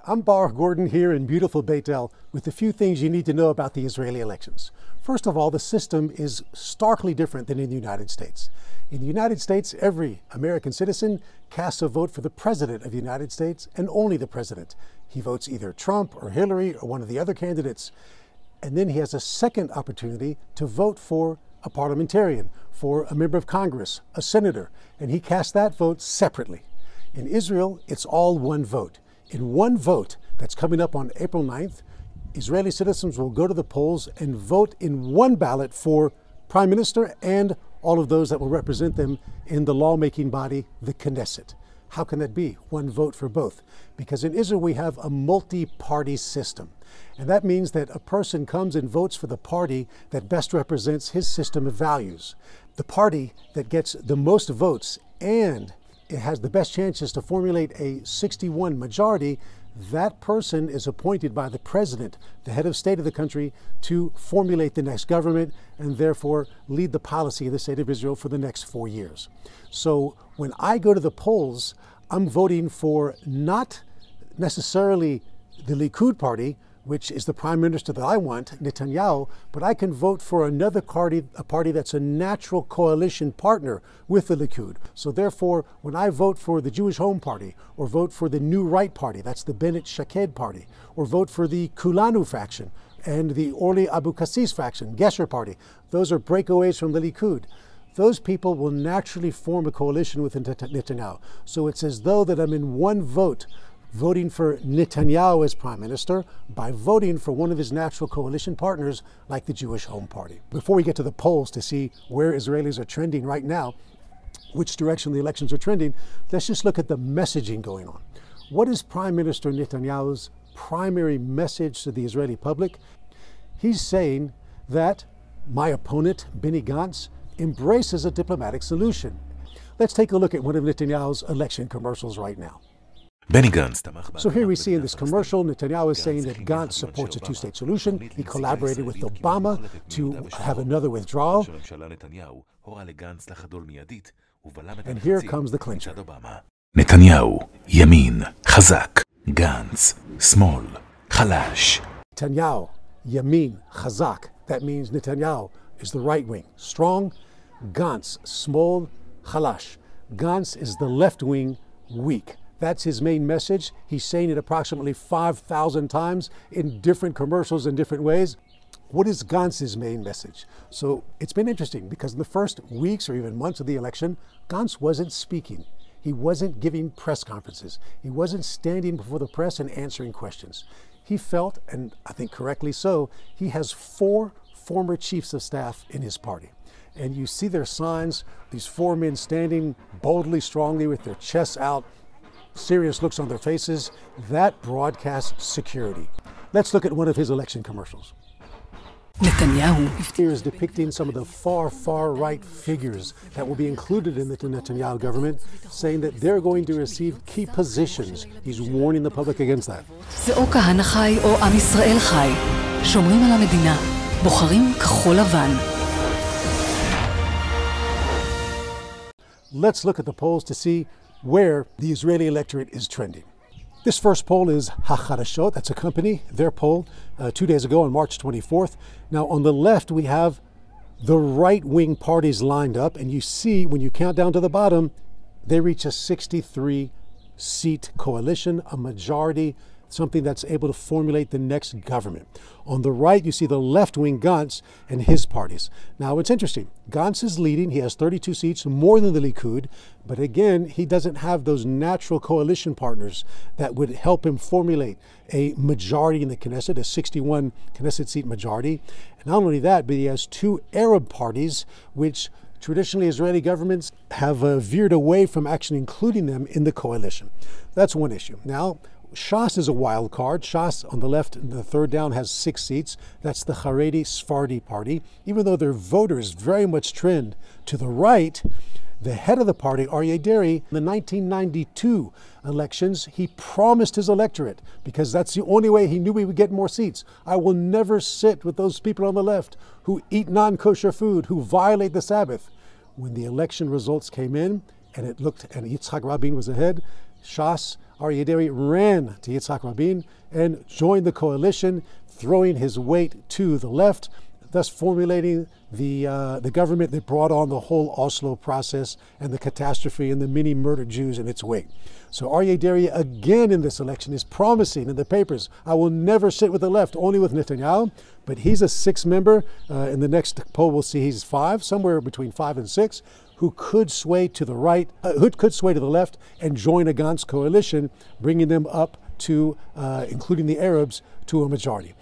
I'm Baruch Gordon here in beautiful Beit El with a few things you need to know about the Israeli elections. First of all, the system is starkly different than in the United States. In the United States, every American citizen casts a vote for the President of the United States and only the President. He votes either Trump or Hillary or one of the other candidates. And then he has a second opportunity to vote for a parliamentarian, for a member of Congress, a senator, and he casts that vote separately. In Israel, it's all one vote. In one vote that's coming up on April 9th, Israeli citizens will go to the polls and vote in one ballot for Prime Minister and all of those that will represent them in the lawmaking body, the Knesset. How can that be? One vote for both. Because in Israel we have a multi-party system. And that means that a person comes and votes for the party that best represents his system of values. The party that gets the most votes and it has the best chances to formulate a 61 majority, that person is appointed by the president, the head of state of the country, to formulate the next government and therefore lead the policy of the state of Israel for the next 4 years. So when I go to the polls, I'm voting for not necessarily the Likud party, which is the prime minister that I want, Netanyahu, but I can vote for another party, a party that's a natural coalition partner with the Likud. So therefore, when I vote for the Jewish Home Party, or vote for the New Right Party, that's the Bennett-Shaked party, or vote for the Kulanu faction, and the Orly Abukassis faction, Gesher party, those are breakaways from the Likud. Those people will naturally form a coalition with Netanyahu. So it's as though that I'm in one vote, voting for Netanyahu as prime minister by voting for one of his natural coalition partners like the Jewish Home Party. Before we get to the polls to see where Israelis are trending right now, which direction the elections are trending, let's just look at the messaging going on. What is Prime Minister Netanyahu's primary message to the Israeli public? He's saying that my opponent, Benny Gantz, embraces a diplomatic solution. Let's take a look at one of Netanyahu's election commercials right now. So here we see in this commercial, Netanyahu is saying that Gantz supports a two-state solution. He collaborated with Obama to have another withdrawal. And here comes the clincher. Netanyahu, Yamin, Chazak, Gantz, Small, Chalash. Netanyahu, Yamin, Chazak. That means Netanyahu is the right wing, strong. Gantz, small, Chalash. Gantz is the left wing, weak. That's his main message. He's saying it approximately 5,000 times in different commercials in different ways. What is Gantz's main message? So it's been interesting because in the first weeks or even months of the election, Gantz wasn't speaking. He wasn't giving press conferences. He wasn't standing before the press and answering questions. He felt, and I think correctly so, he has 4 former chiefs of staff in his party. And you see their signs, these 4 men standing boldly, strongly with their chests out, serious looks on their faces. That broadcasts security. Let's look at one of his election commercials. Netanyahu Here is depicting some of the far right figures that will be included in the Netanyahu government, saying that they're going to receive key positions. He's warning the public against that. זה או כהנא חי או עם ישראל חי. שומרים על המדינה. בוחרים כחול לבן. Let's look at the polls to see where the Israeli electorate is trending. This first poll is HaChadashot, that's a company, their poll 2 days ago on March 24th. Now on the left we have the right-wing parties lined up, and you see when you count down to the bottom, they reach a 63-seat coalition, a majority, something that's able to formulate the next government. On the right, you see the left-wing Gantz and his parties. Now, it's interesting. Gantz is leading. He has 32 seats, more than the Likud. But again, he doesn't have those natural coalition partners that would help him formulate a majority in the Knesset, a 61 Knesset seat majority. And not only that, but he has 2 Arab parties, which traditionally Israeli governments have veered away from actually including them in the coalition. That's one issue. Now, Shas is a wild card. Shas on the left, the third down, has 6 seats. That's the Haredi Sephardi party. Even though their voters very much trend to the right, the head of the party, Aryeh Deri, in the 1992 elections, he promised his electorate, because that's the only way he knew he would get more seats. I will never sit with those people on the left who eat non-kosher food, who violate the Sabbath. When the election results came in, and it looked, and Yitzhak Rabin was ahead, Shas Aryeh Deri ran to Yitzhak Rabin and joined the coalition, throwing his weight to the left, thus formulating the government that brought on the whole Oslo process and the catastrophe and the many murdered Jews in its wake. So Aryeh Deri again in this election is promising in the papers, I will never sit with the left, only with Netanyahu. But he's a 6th member. In the next poll, we'll see he's 5, somewhere between 5 and 6, who could sway to the right, who could sway to the left and join a Gantz coalition, bringing them up to, including the Arabs, to a majority.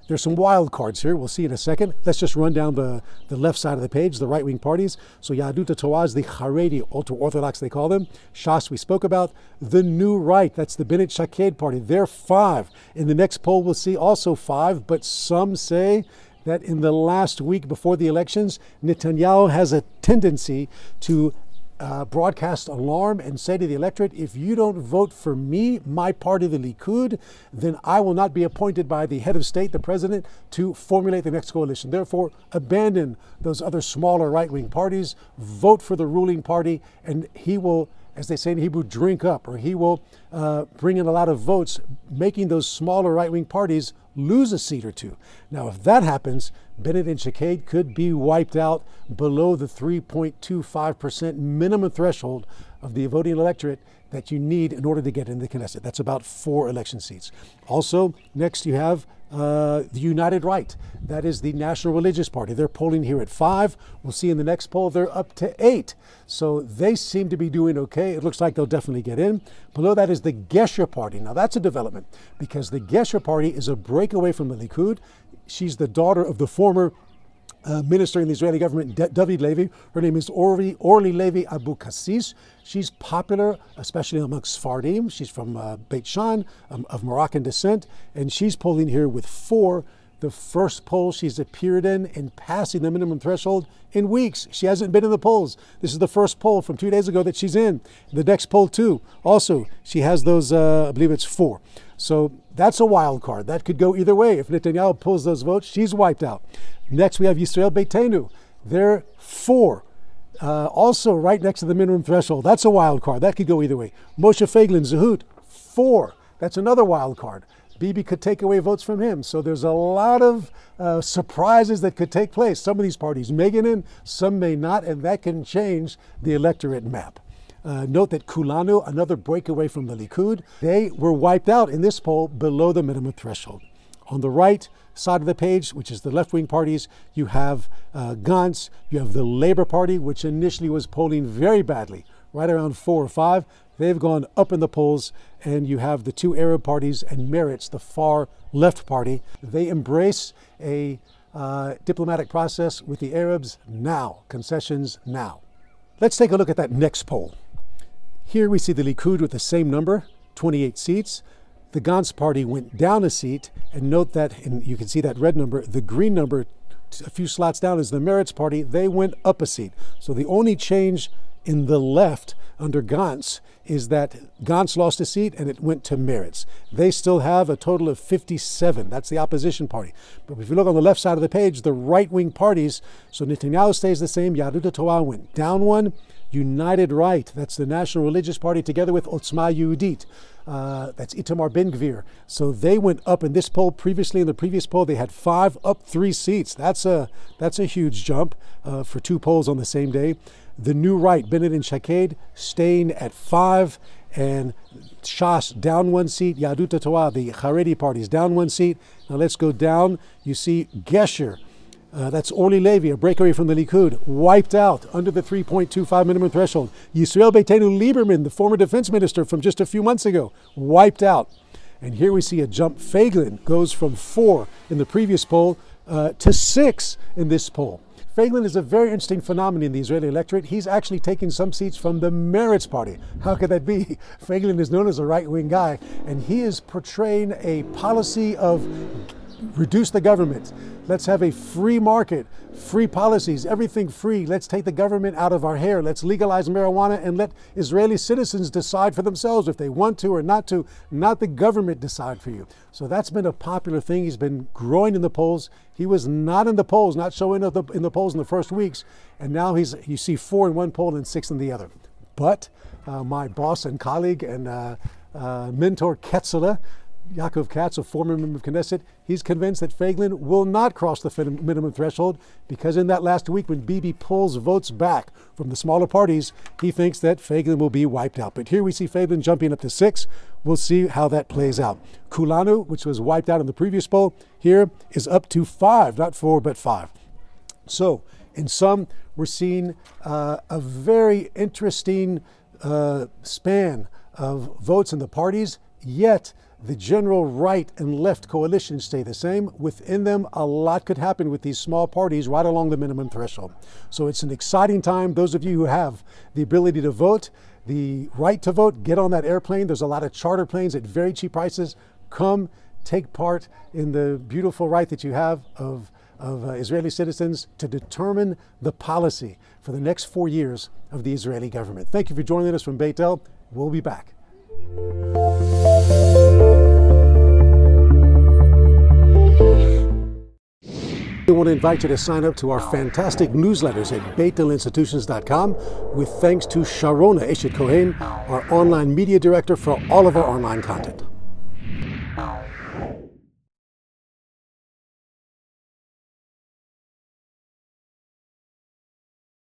There's some wild cards here. We'll see in a second. Let's just run down the left side of the page, the right-wing parties. So Yahadut HaTorah is the Haredi, ultra-Orthodox they call them. Shas we spoke about. The New Right, that's the Bennett Shaked party. They're 5. In the next poll, we'll see also 5, but some say that in the last week before the elections, Netanyahu has a tendency to broadcast alarm and say to the electorate, if you don't vote for me, my party, the Likud, then I will not be appointed by the head of state, the president, to formulate the next coalition. Therefore, abandon those other smaller right-wing parties, vote for the ruling party, and he will, as they say in Hebrew, drink up, or he will bring in a lot of votes, making those smaller right-wing parties lose a seat or 2. Now, if that happens, Bennett and Shaked could be wiped out below the 3.25% minimum threshold of the voting electorate that you need in order to get into the Knesset. That's about 4 election seats. Also, next you have the United Right. That is the National Religious Party. They're polling here at 5. We'll see in the next poll they're up to 8. So they seem to be doing okay. It looks like they'll definitely get in. Below that is the Gesher Party. Now that's a development because the Gesher Party is a breakaway from the Likud. She's the daughter of the former minister in the Israeli government, David Levy. Her name is Orly Levy Abu-Kassis. She's popular, especially amongst Sfardim. She's from Beit Shan, of Moroccan descent, and she's polling here with 4. The first poll she's appeared in passing the minimum threshold in weeks. She hasn't been in the polls. This is the first poll from 2 days ago that she's in. The next poll too. Also, she has those, I believe it's 4. So that's a wild card. That could go either way. If Netanyahu pulls those votes, she's wiped out. Next, we have Yisrael Beitenu. They're 4. Also right next to the minimum threshold. That's a wild card. That could go either way. Moshe Feiglin, Zehut, 4. That's another wild card. Bibi could take away votes from him. So there's a lot of surprises that could take place. Some of these parties may get in, some may not, and that can change the electorate map. Note that Kulanu, another breakaway from the Likud, they were wiped out in this poll below the minimum threshold. On the right side of the page, which is the left-wing parties, you have Gantz, you have the Labor Party, which initially was polling very badly, right around 4 or 5. They've gone up in the polls, and you have the 2 Arab parties and Meretz, the far left party. They embrace a diplomatic process with the Arabs now, concessions now. Let's take a look at that next poll. Here we see the Likud with the same number, 28 seats. The Gantz party went down a seat, and note that, and you can see that red number, the green number a few slots down is the Meretz party. They went up a seat. So the only change in the left under Gantz is that Gantz lost a seat and it went to Meretz. They still have a total of 57. That's the opposition party. But if you look on the left side of the page, the right-wing parties, so Netanyahu stays the same. Yahadut HaTorah went down 1. United Right, that's the National Religious Party, together with Otzma Yehudit. That's Itamar Ben-Gvir. So they went up in this poll. Previously, in the previous poll, they had 5, up 3 seats. That's a huge jump for 2 polls on the same day. The New Right, Bennett and Shaked, staying at 5, and Shas down 1 seat. Yahadut HaTorah, the Haredi parties, down 1 seat. Now let's go down. You see Gesher. That's Orly Levy, a breakaway from the Likud, wiped out under the 3.25 minimum threshold. Yisrael Beitenu Lieberman, the former defense minister from just a few months ago, wiped out. And here we see a jump. Feiglin goes from 4 in the previous poll to 6 in this poll. Feiglin is a very interesting phenomenon in the Israeli electorate. He's actually taking some seats from the Meretz party. How could that be? Feiglin is known as a right-wing guy, and he is portraying a policy of reduce the government. Let's have a free market, free policies, everything free. Let's take the government out of our hair. Let's legalize marijuana and let Israeli citizens decide for themselves if they want to or not to, not the government decide for you. So that's been a popular thing. He's been growing in the polls. He was not in the polls, not showing up in the polls in the first weeks. And now you see 4 in one poll and 6 in the other. But my boss and colleague and mentor Ketzela, Yaakov Katz, a former member of Knesset, he's convinced that Feiglin will not cross the minimum threshold because in that last week when Bibi pulls votes back from the smaller parties, he thinks that Feiglin will be wiped out. But here we see Feiglin jumping up to 6. We'll see how that plays out. Kulanu, which was wiped out in the previous poll, here is up to 5, not 4, but 5. So in sum, we're seeing a very interesting span of votes in the parties, yet the general right and left coalitions stay the same. Within them, a lot could happen with these small parties right along the minimum threshold. So it's an exciting time. Those of you who have the ability to vote, the right to vote, get on that airplane. There's a lot of charter planes at very cheap prices. Come take part in the beautiful right that you have of Israeli citizens to determine the policy for the next 4 years of the Israeli government. Thank you for joining us from Beit El. We'll be back. We want to invite you to sign up to our fantastic newsletters at beitelinstitutions.com with thanks to Sharona Eshet Cohen, our online media director for all of our online content.